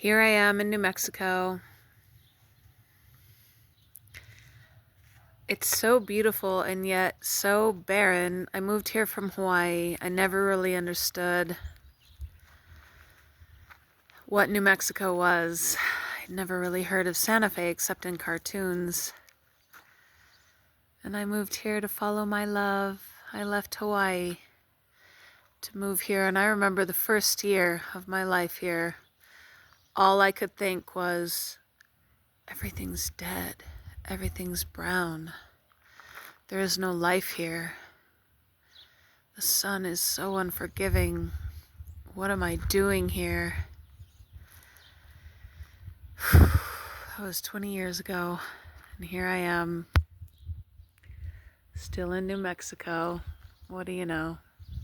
Here I am in New Mexico. It's so beautiful and yet so barren. I moved here from Hawaii. I never really understood what New Mexico was. I'd never really heard of Santa Fe except in cartoons. And I moved here to follow my love. I left Hawaii to move here, and I remember the first year of my life here. All I could think was, everything's dead. Everything's brown. There is no life here. The sun is so unforgiving. What am I doing here? That was 20 years ago, and here I am, still in New Mexico. What do you know?